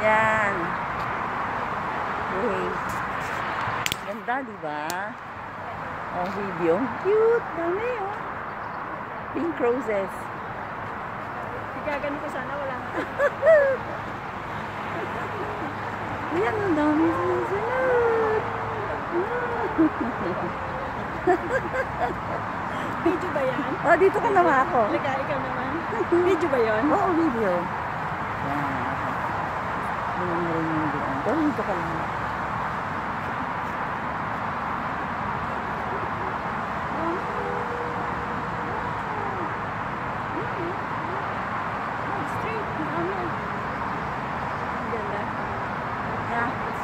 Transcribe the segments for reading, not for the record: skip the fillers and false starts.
Yan. Okay. Ganda, di ba? Oh, video. Cute. Dami, oh. Pink roses. Gagano ko sana, wala nga. Ayan, ang dami sinasunod. Video ba yan? Oh, dito ka naman ako. Halika, ikaw naman. Video ba yun? Oo, video. Yan. Ayan mo rin yung doon. Pero dito ka lang.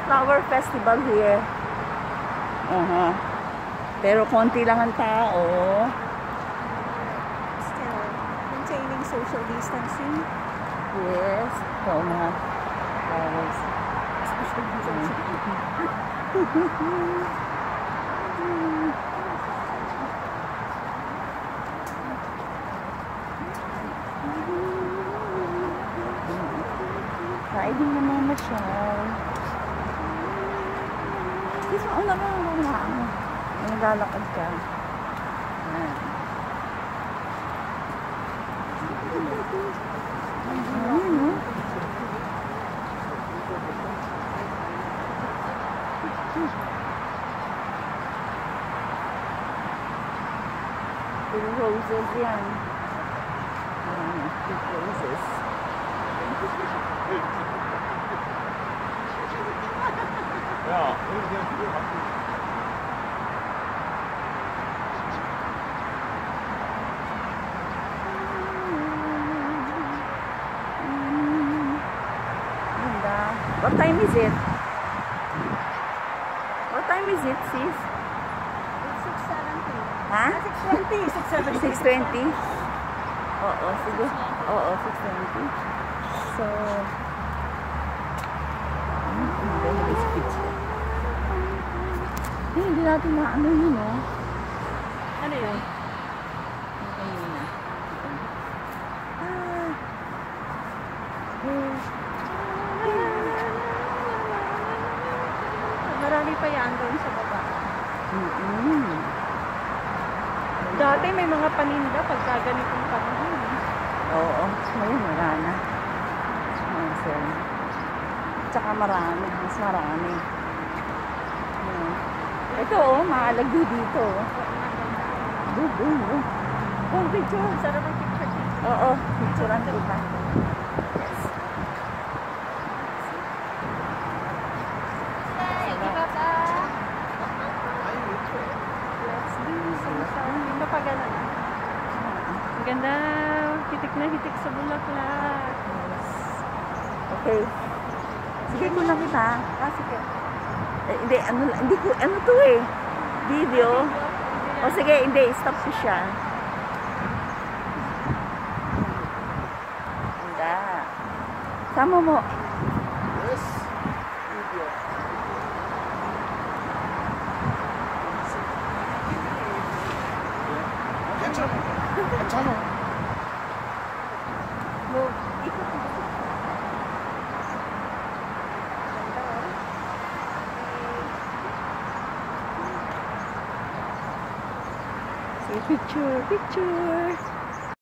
Flower festival here. Pero konti lang ang tao. Still maintaining social distancing. Yes. Oo, mga flowers. Social distancing. Kaibig na mga masyal. Kasi mauna ka lang. Naglalakad ka. Ayan. Ayan, no? Puro roses yan. Ayan, pink roses. Ja, What time is it? What time is it, sis? It's 6:70. Ha? 6:20. 6:20? Oo, siguro. Oo, 6:20. So, hindi natin na ano yun, no? Ano yun? Marami pa yan doon sa baba. Dati may mga paninda pagka ganitong panahon. Oo, ngayon wala na. Tsaka marami, mas marami. Ito, oh, maalagyo dito. Doon. Oh, picture. Sarap ang picture dito. Oo, picturean kita. Yes. Let's do some. Hindi pa gano'n. Ang ganda. Hitik na hitik sa bulaklak. Okay. Sige, kulang kita. Sige. Hindi, ano to eh. Video. O sige, hindi, stop ko siya. Ganda. Sama mo. yes. Video. 괜찮아. Mo, ikot mo. Picture.